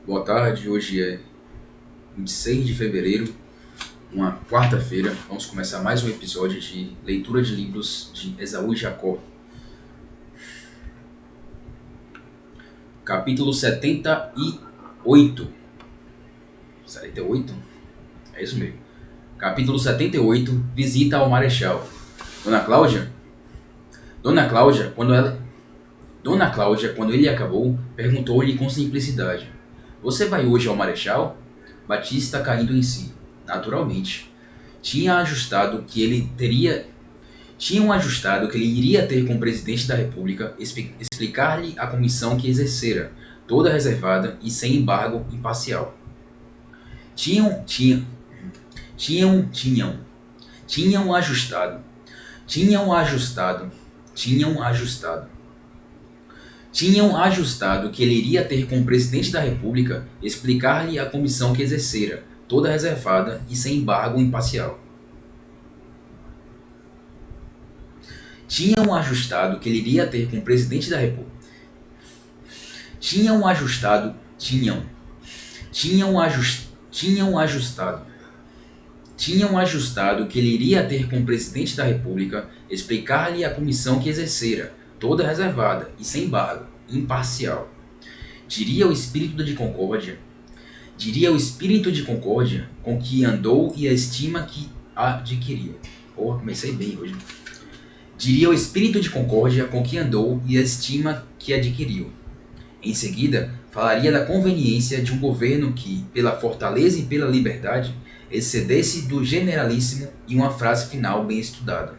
Boa tarde, hoje é 26 de fevereiro, uma quarta-feira. Vamos começar mais um episódio de leitura de livros de Esaú e Jacó. Capítulo 78. 78? É isso mesmo. Capítulo 78, Visita ao Marechal. Dona Cláudia, quando ele acabou, perguntou-lhe com simplicidade: Você vai hoje ao Marechal? Batista caindo em si. Naturalmente. Tinham ajustado que ele iria ter com o presidente da República explicar-lhe a comissão que exercera, toda reservada e sem embargo imparcial. Tinham ajustado que ele iria ter com o presidente da República explicar-lhe a comissão que exercera, toda reservada e sem embargo imparcial. Tinham ajustado que ele iria ter com o presidente da República. Tinham ajustado que ele iria ter com o presidente da República explicar-lhe a comissão que exercera, toda reservada e sem embargo, imparcial. Diria o espírito de concórdia com que andou e a estima que adquiriu. Comecei bem hoje. Diria o espírito de concórdia com que andou e a estima que adquiriu. Em seguida, falaria da conveniência de um governo que, pela fortaleza e pela liberdade, excedesse do generalíssimo e uma frase final bem estudada.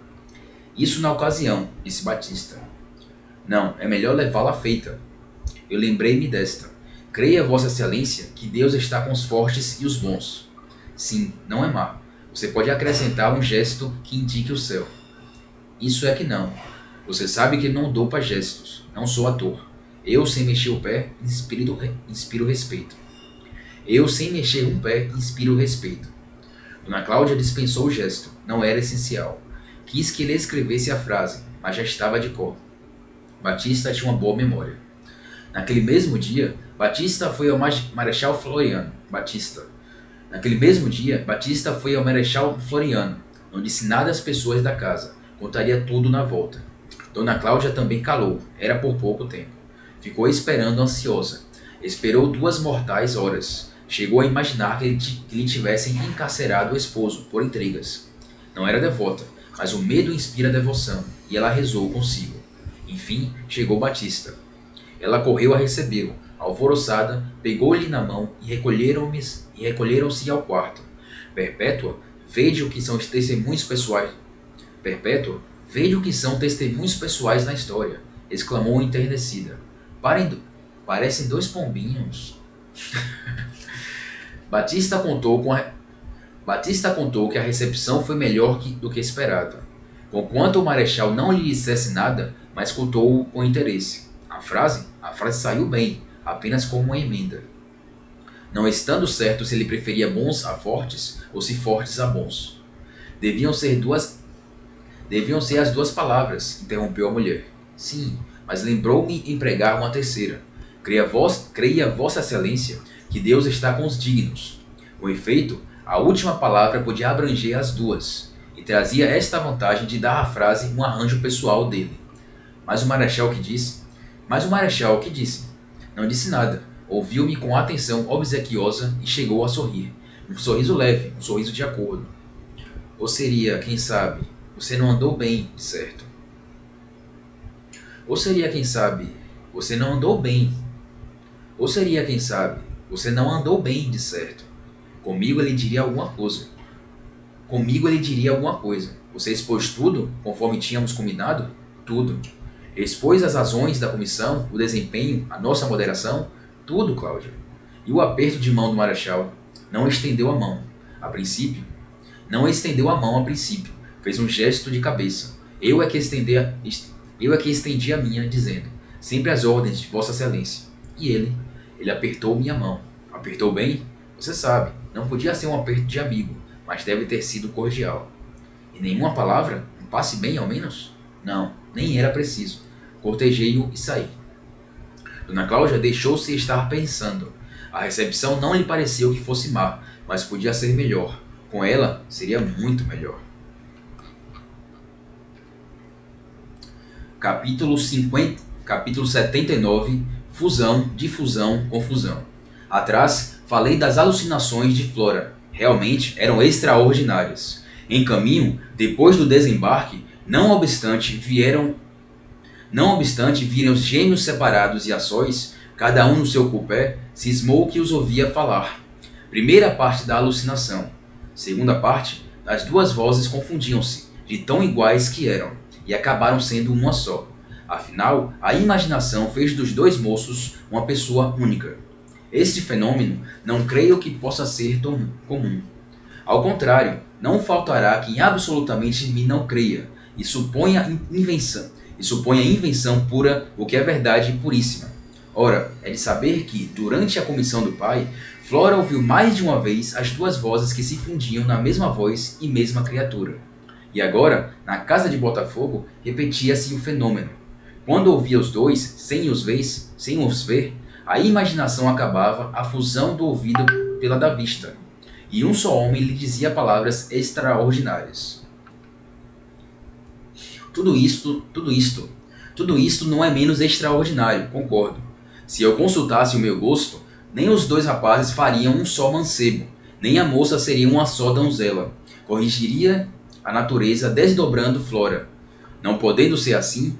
Isso na ocasião, disse Batista. Não, é melhor levá-la feita. Eu lembrei-me desta. Creia, Vossa Excelência, que Deus está com os fortes e os bons. Sim, não é má. Você pode acrescentar um gesto que indique o céu. Isso é que não. Você sabe que não dou para gestos. Não sou ator. Eu, sem mexer o pé, inspiro respeito. Dona Cláudia dispensou o gesto. Não era essencial. Quis que ele escrevesse a frase, mas já estava de cor. Batista tinha uma boa memória. Naquele mesmo dia, Batista foi ao Marechal Floriano. Não disse nada às pessoas da casa. Contaria tudo na volta. Dona Cláudia também calou. Era por pouco tempo. Ficou esperando ansiosa. Esperou 2 mortais horas. Chegou a imaginar que lhe tivessem encarcerado o esposo por intrigas. Não era devota, mas o medo inspira devoção, e ela rezou consigo. Enfim, chegou Batista. Ela correu a recebê-lo. Alvoroçada, pegou-lhe na mão e recolheram-se ao quarto. Perpétua, veja o que são testemunhos pessoais na história, exclamou enternecida. Parecem 2 pombinhos. Batista contou que a recepção foi melhor do que esperado. Conquanto o Marechal não lhe dissesse nada, mas escutou-o com interesse. A frase saiu bem, apenas como uma emenda. Não estando certo se ele preferia bons a fortes ou se fortes a bons. Deviam ser as 2 palavras, interrompeu a mulher. Sim, mas lembrou-me empregar uma terceira. Creia Vossa Excelência que Deus está com os dignos. Com efeito, a última palavra podia abranger as 2, e trazia esta vantagem de dar à frase um arranjo pessoal dele. Mas o Marechal que disse? Não disse nada. Ouviu-me com atenção obsequiosa e chegou a sorrir. Um sorriso leve, um sorriso de acordo. Ou seria, quem sabe, você não andou bem, de certo. Ou seria, quem sabe, você não andou bem. Ou seria, quem sabe, você não andou bem, de certo. Comigo ele diria alguma coisa. Você expôs tudo, conforme tínhamos combinado? Tudo. Expôs as razões da comissão, o desempenho, a nossa moderação? Tudo, Cláudia. E o aperto de mão do Marechal? Não estendeu a mão a princípio. Fez um gesto de cabeça. Eu é que estendi a minha, dizendo, sempre às ordens de Vossa Excelência. E ele apertou minha mão. Apertou bem? Você sabe, não podia ser um aperto de amigo, mas deve ter sido cordial. E nenhuma palavra? Um passe bem, ao menos? Não, nem era preciso. Cortejei-o e saí. Dona Cláudia deixou-se estar pensando. A recepção não lhe pareceu que fosse má, mas podia ser melhor. Com ela, seria muito melhor. Capítulo 79. Fusão, difusão, confusão. Atrás, falei das alucinações de Flora. Realmente eram extraordinárias. Em caminho, depois do desembarque, não obstante viram os gêmeos separados e a sós, cada um no seu cupé, cismou que os ouvia falar. Primeira parte da alucinação. Segunda parte, as duas vozes confundiam-se, de tão iguais que eram, e acabaram sendo uma só. Afinal, a imaginação fez dos dois moços uma pessoa única. Este fenômeno não creio que possa ser tão comum. Ao contrário, não faltará quem absolutamente me não creia, e suponha invenção pura o que é verdade puríssima. Ora, é de saber que, durante a comissão do pai, Flora ouviu mais de uma vez as duas vozes que se fundiam na mesma voz e mesma criatura. E agora, na casa de Botafogo, repetia-se o fenômeno. Quando ouvia os dois, sem os ver, a imaginação acabava a fusão do ouvido pela da vista, e um só homem lhe dizia palavras extraordinárias. Tudo isto não é menos extraordinário, concordo. Se eu consultasse o meu gosto, nem os dois rapazes fariam um só mancebo, nem a moça seria uma só donzela. Corrigiria a natureza desdobrando Flora. Não podendo ser assim,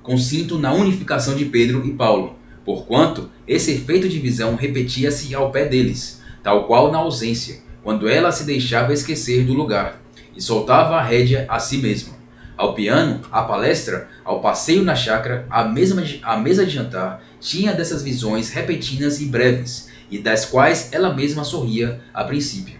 consinto na unificação de Pedro e Paulo, porquanto esse efeito de visão repetia-se ao pé deles, tal qual na ausência, quando ela se deixava esquecer do lugar, e soltava a rédea a si mesma. Ao piano, à palestra, ao passeio na chácara, à mesa de jantar, tinha dessas visões repentinas e breves, e das quais ela mesma sorria a princípio.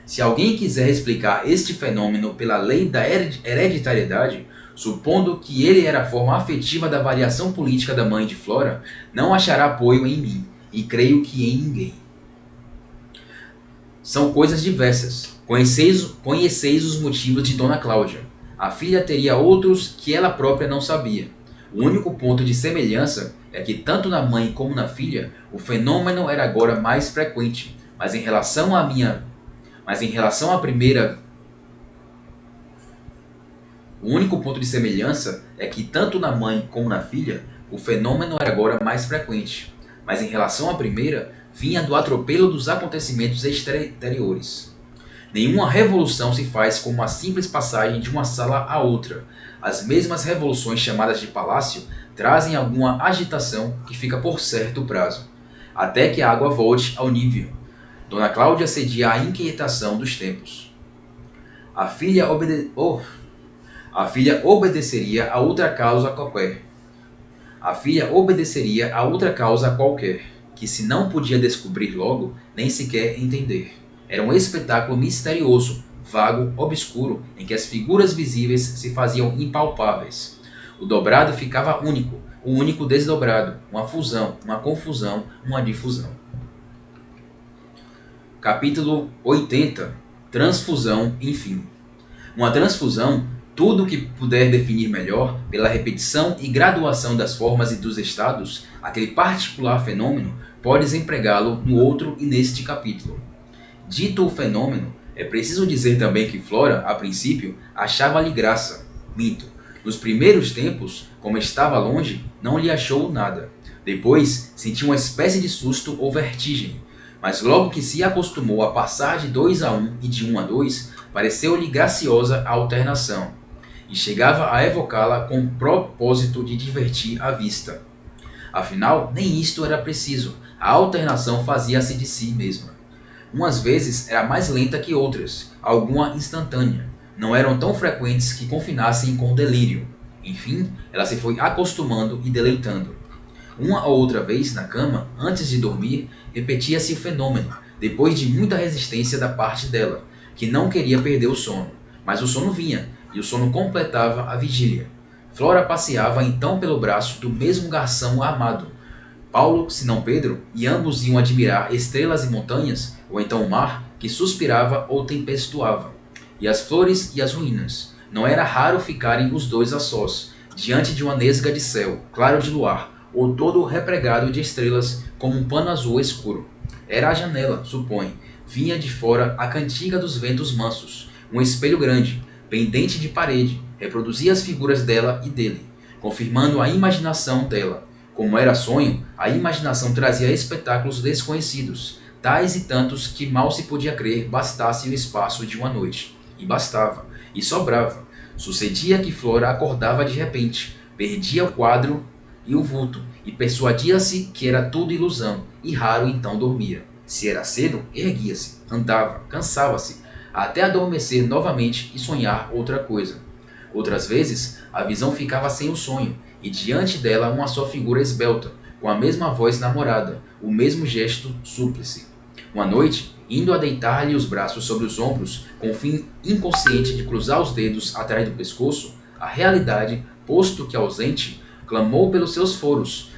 Se alguém quiser explicar este fenômeno pela lei da hereditariedade, supondo que ele era a forma afetiva da variação política da mãe de Flora, não achará apoio em mim, e creio que em ninguém. São coisas diversas. Conheceis os motivos de Dona Cláudia. A filha teria outros que ela própria não sabia. O único ponto de semelhança é que tanto na mãe como na filha, o fenômeno era agora mais frequente, mas em relação à primeira. O único ponto de semelhança é que tanto na mãe como na filha, o fenômeno era agora mais frequente, mas em relação à primeira, vinha do atropelo dos acontecimentos exteriores. Nenhuma revolução se faz como a simples passagem de uma sala a outra. As mesmas revoluções chamadas de palácio trazem alguma agitação que fica por certo prazo, até que a água volte ao nível. Dona Cláudia cedia à inquietação dos tempos. A filha obedeceria a outra causa qualquer, que se não podia descobrir logo, nem sequer entender. Era um espetáculo misterioso, vago, obscuro, em que as figuras visíveis se faziam impalpáveis. O dobrado ficava único, o único desdobrado, uma fusão, uma confusão, uma difusão. Capítulo 80. Transfusão, enfim. Uma transfusão, tudo o que puder definir melhor, pela repetição e graduação das formas e dos estados, aquele particular fenômeno, podes empregá-lo no outro e neste capítulo. Dito o fenômeno, é preciso dizer também que Flora, a princípio, achava-lhe graça. Minto. Nos primeiros tempos, como estava longe, não lhe achou nada. Depois, sentiu uma espécie de susto ou vertigem. Mas logo que se acostumou a passar de 2 a 1 e de 1 a 2, pareceu-lhe graciosa a alternação, e chegava a evocá-la com propósito de divertir a vista. Afinal, nem isto era preciso. A alternação fazia-se de si mesma. Umas vezes era mais lenta que outras, alguma instantânea. Não eram tão frequentes que confinassem com o delírio. Enfim, ela se foi acostumando e deleitando. Uma ou outra vez, na cama, antes de dormir, repetia-se o fenômeno, depois de muita resistência da parte dela, que não queria perder o sono. Mas o sono vinha, e o sono completava a vigília. Flora passeava então pelo braço do mesmo garçom amado, Paulo, se não Pedro, e ambos iam admirar estrelas e montanhas, ou então o mar, que suspirava ou tempestuava, e as flores e as ruínas. Não era raro ficarem os dois a sós, diante de uma nesga de céu, claro de luar, ou todo repregado de estrelas como um pano azul escuro. Era a janela, supõe. Vinha de fora a cantiga dos ventos mansos, um espelho grande, pendente de parede, reproduzia as figuras dela e dele, confirmando a imaginação dela. Como era sonho, a imaginação trazia espetáculos desconhecidos, tais e tantos que mal se podia crer bastasse o espaço de uma noite. E bastava, e sobrava. Sucedia que Flora acordava de repente, perdia o quadro e o vulto, e persuadia-se que era tudo ilusão, e raro então dormia. Se era cedo, erguia-se, andava, cansava-se, até adormecer novamente e sonhar outra coisa. Outras vezes, a visão ficava sem o sonho, e diante dela uma só figura esbelta, com a mesma voz namorada, o mesmo gesto súplice. Uma noite, indo a deitar-lhe os braços sobre os ombros, com o fim inconsciente de cruzar os dedos atrás do pescoço, a realidade, posto que ausente, clamou pelos seus foros,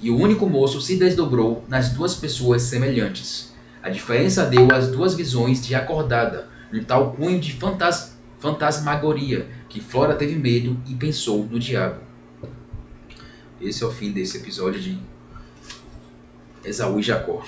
e o único moço se desdobrou nas duas pessoas semelhantes. A diferença deu às duas visões de acordada, um tal cunho de fantasmagoria, que Flora teve medo e pensou no diabo. Esse é o fim desse episódio de Esaú e Jacó.